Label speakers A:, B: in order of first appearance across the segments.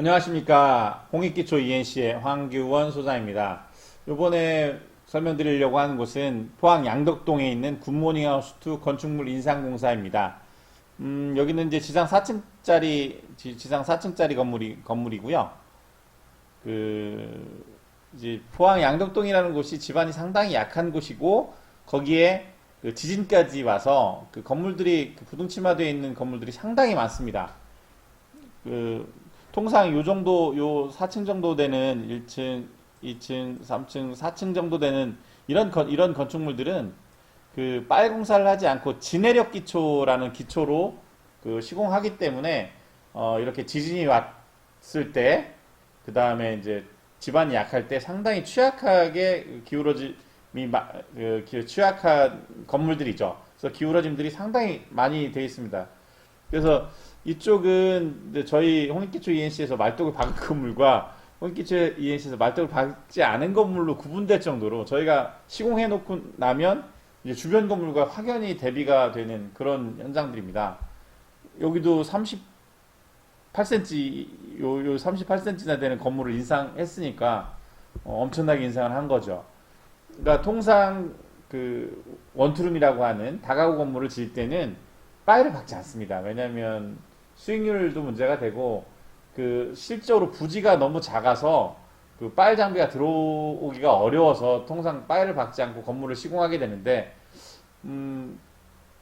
A: 안녕하십니까. 홍익기초 ENC의 황규원 소장입니다. 이번에 설명드리려고 하는 곳은 포항 양덕동에 있는 굿모닝하우스2 건축물 인상공사입니다. 여기는 이제 지상 4층짜리 건물이고요. 이제 포항 양덕동이라는 곳이 지반이 상당히 약한 곳이고, 거기에 지진까지 와서 건물들이, 부동침하되어 있는 건물들이 상당히 많습니다. 그 통상 요 정도, 요 4층 정도 되는 1층, 2층, 3층, 4층 정도 되는 이런 건축물들은 빨 공사를 하지 않고 지내력 기초라는 기초로 시공하기 때문에 이렇게 지진이 왔을 때, 그 다음에 이제 지반이 약할 때 상당히 취약하게 취약한 건물들이죠. 그래서 기울어짐들이 상당히 많이 되어 있습니다. 그래서 이쪽은 이제 저희 홍익기초 ENC에서 말뚝을 박은 건물과 홍익기초 ENC에서 말뚝을 박지 않은 건물로 구분될 정도로 저희가 시공해 놓고 나면 이제 주변 건물과 확연히 대비가 되는 그런 현장들입니다. 여기도 38cm, 요 38cm나 되는 건물을 인상했으니까 엄청나게 인상을 한 거죠. 그러니까 통상 원투룸이라고 하는 다가구 건물을 지을 때는 파일을 박지 않습니다. 왜냐하면 수익률도 문제가 되고 실적으로 부지가 너무 작아서 파일 장비가 들어오기가 어려워서 통상 파일을 박지 않고 건물을 시공하게 되는데,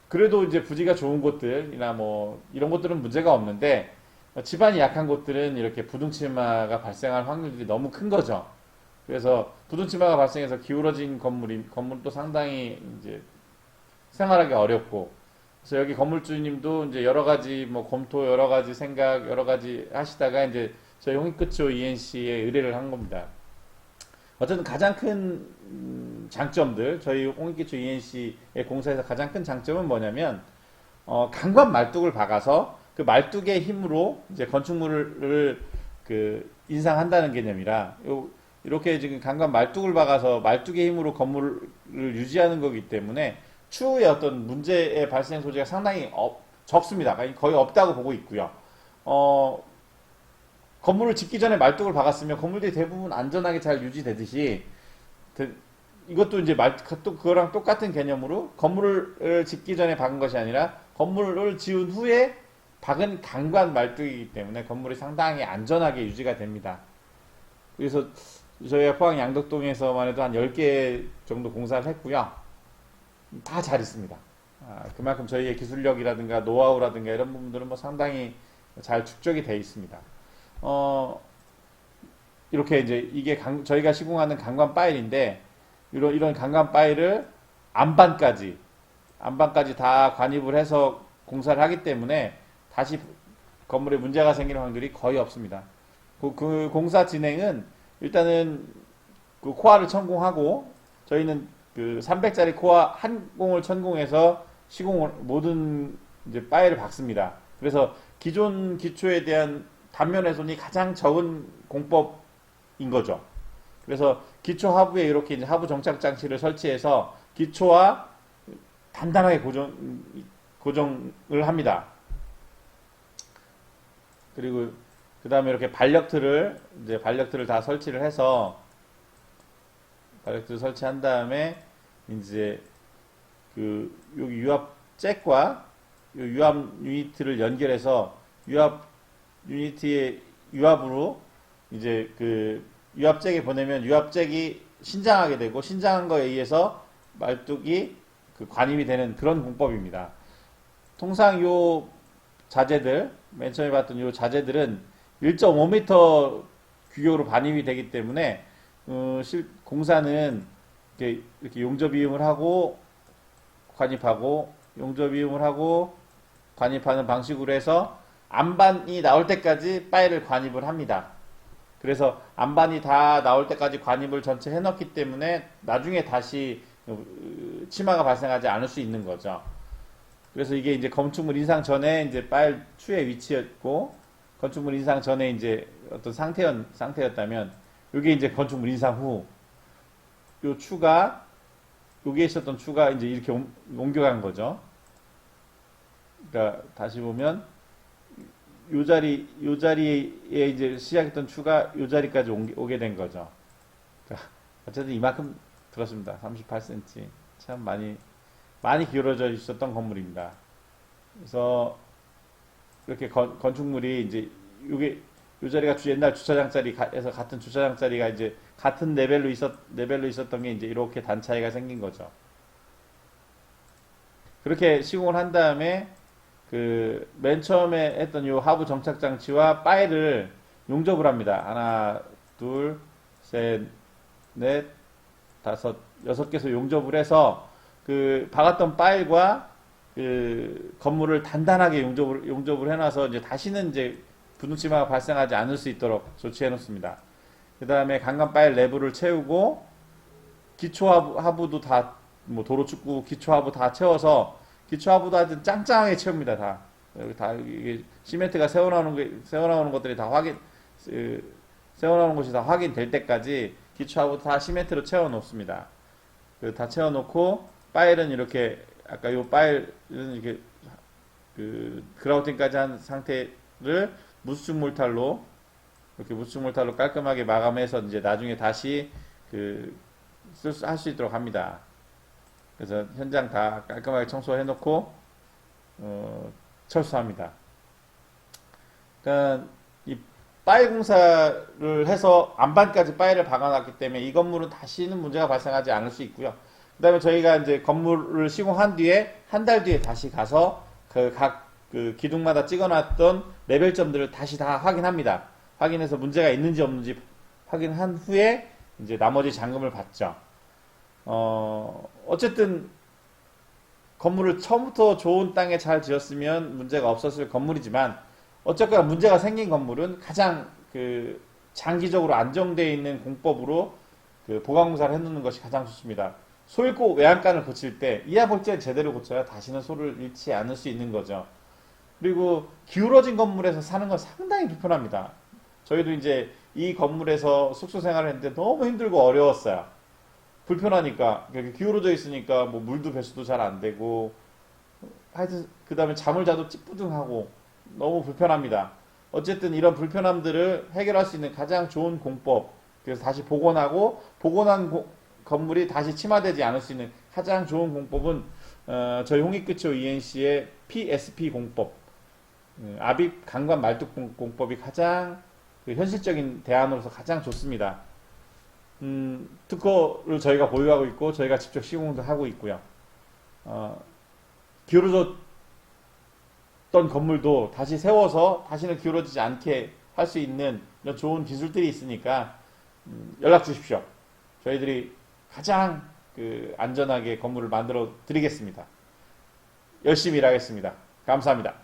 A: 그래도 이제 부지가 좋은 곳들이나 뭐 이런 곳들은 문제가 없는데, 지반이 약한 곳들은 이렇게 부등침하가 발생할 확률이 너무 큰 거죠. 그래서 부등침하가 발생해서 기울어진 건물도 상당히 이제 생활하기 어렵고, 그래서 여기 건물주님도 이제 여러 가지 뭐 검토, 여러 가지 생각, 여러 가지 하시다가 이제 저희 홍익기초 ENC에 의뢰를 한 겁니다. 어쨌든 가장 큰 장점들, 저희 홍익기초 ENC의 공사에서 가장 큰 장점은 뭐냐면, 강관 말뚝을 박아서 그 말뚝의 힘으로 이제 건축물을 인상한다는 개념이라, 이렇게 지금 강관 말뚝을 박아서 말뚝의 힘으로 건물을 유지하는 거기 때문에 추후에 어떤 문제의 발생 소지가 상당히 적습니다. 거의 없다고 보고 있고요. 건물을 짓기 전에 말뚝을 박았으면 건물들이 대부분 안전하게 잘 유지되듯이, 이것도 이제 그거랑 똑같은 개념으로 건물을 짓기 전에 박은 것이 아니라 건물을 지은 후에 박은 강관 말뚝이기 때문에 건물이 상당히 안전하게 유지가 됩니다. 그래서 저희가 포항 양덕동에서만 해도 한 10개 정도 공사를 했고요. 다 잘 있습니다. 그만큼 저희의 기술력이라든가 노하우라든가 이런 부분들은 뭐 상당히 잘 축적이 되어 있습니다. 이렇게 이제 이게 저희가 시공하는 강관 파일인데, 이런 강관 파일을 안반까지 다 관입을 해서 공사를 하기 때문에 다시 건물에 문제가 생길 확률이 거의 없습니다. 그 공사 진행은 일단은 코어를 천공하고, 저희는 300짜리 코어 한 공을 천공해서 모든 이제 파일을 박습니다. 그래서 기존 기초에 대한 단면 훼손이 가장 적은 공법인 거죠. 그래서 기초 하부에 이렇게 이제 하부 정착 장치를 설치해서 기초와 단단하게 고정을 합니다. 그리고 그 다음에 이렇게 발력틀을 다 설치를 해서, 발력틀을 설치한 다음에 이제 여기 유압 잭과 유압 유니트를 연결해서 유압 유니트의 유압으로 이제 유압 잭에 보내면 유압 잭이 신장하게 되고, 신장한 거에 의해서 말뚝이 관입이 되는 그런 공법입니다. 통상 요 자재들, 맨 처음에 봤던 요 자재들은 1.5m 규격으로 반입이 되기 때문에 공사는 이렇게 용접 이음을 하고 관입하고, 용접 이음을 하고 관입하는 방식으로 해서 안반이 나올 때까지 파일을 관입을 합니다. 그래서 안반이 다 나올 때까지 관입을 전체 해놓기 때문에 나중에 다시 치마가 발생하지 않을 수 있는 거죠. 그래서 이게 이제 건축물 인상 전에 이제 파일 추의 위치였고, 건축물 인상 전에 이제 어떤 상태였다면, 이게 이제 건축물 인상 후, 요 추가, 여기에 있었던 추가 이제 이렇게 옮겨간 거죠. 그러니까 다시 보면, 요 자리에 이제 시작했던 추가 요 자리까지 오게 된 거죠. 그러니까 어쨌든 이만큼 들었습니다. 38cm. 참 많이 기울어져 있었던 건물입니다. 그래서 이렇게 건축물이 이제 요 자리가 옛날 주차장 자리에서 같은 주차장 자리가 이제 같은 레벨로 있었던 게 이제 이렇게 단 차이가 생긴 거죠. 그렇게 시공을 한 다음에 그 맨 처음에 했던 요 하부 정착 장치와 파일을 용접을 합니다. 하나, 둘, 셋, 넷, 다섯, 6개에서 용접을 해서 그 박았던 파일과 그 건물을 단단하게 용접을 해놔서 이제 다시는 이제 부등치마가 발생하지 않을 수 있도록 조치해 놓습니다. 그 다음에 강간 파일 내부를 채우고 기초 하부도 다 뭐 도로축구 기초 하부 다 채워서 기초 하부도 아주 짱짱하게 채웁니다. 다 여기 다 이게 시멘트가 세워나오는 것들이 다 세워나오는 곳이 다 확인될 때까지 기초 하부 다 시멘트로 채워 놓습니다. 다 채워 놓고 파일은 이렇게 아까 요 파일은 이렇게 그 그라우팅까지 한 상태를 무수축 몰탈로 이렇게 무수축 몰탈로 깔끔하게 마감해서 이제 나중에 다시 할 수 있도록 합니다. 그래서 현장 다 깔끔하게 청소해 놓고 철수합니다. 그러니까 이 파일 공사를 해서 안반까지 파일을 박아놨기 때문에 이 건물은 다시는 문제가 발생하지 않을 수 있고요. 그 다음에 저희가 이제 건물을 시공한 뒤에 한 달 뒤에 다시 가서 각 기둥마다 찍어놨던 레벨점들을 다시 다 확인합니다. 확인해서 문제가 있는지 없는지 확인한 후에 이제 나머지 잔금을 받죠. 어쨌든 건물을 처음부터 좋은 땅에 잘 지었으면 문제가 없었을 건물이지만 어쨌거나 문제가 생긴 건물은 가장 장기적으로 안정되어 있는 공법으로 보강공사를 해놓는 것이 가장 좋습니다. 소 잃고 외양간을 고칠 때 이하 볼지를 제대로 고쳐야 다시는 소를 잃지 않을 수 있는 거죠. 그리고 기울어진 건물에서 사는 건 상당히 불편합니다. 저희도 이제 이 건물에서 숙소 생활을 했는데 너무 힘들고 어려웠어요. 불편하니까 기울어져 있으니까 뭐 물도 배수도 잘 안 되고 하여튼 그 다음에 잠을 자도 찌뿌둥하고 너무 불편합니다. 어쨌든 이런 불편함들을 해결할 수 있는 가장 좋은 공법, 그래서 다시 복원하고 복원한 건물이 다시 침하되지 않을 수 있는 가장 좋은 공법은 저희 홍익그초 ENC의 PSP 공법, 압입 강관 말뚝 공법이 가장 현실적인 대안으로서 가장 좋습니다. 특허를 저희가 보유하고 있고 저희가 직접 시공도 하고 있고요. 기울어졌던 건물도 다시 세워서 다시는 기울어지지 않게 할 수 있는 이런 좋은 기술들이 있으니까 연락 주십시오. 저희들이 가장 안전하게 건물을 만들어 드리겠습니다. 열심히 일하겠습니다. 감사합니다.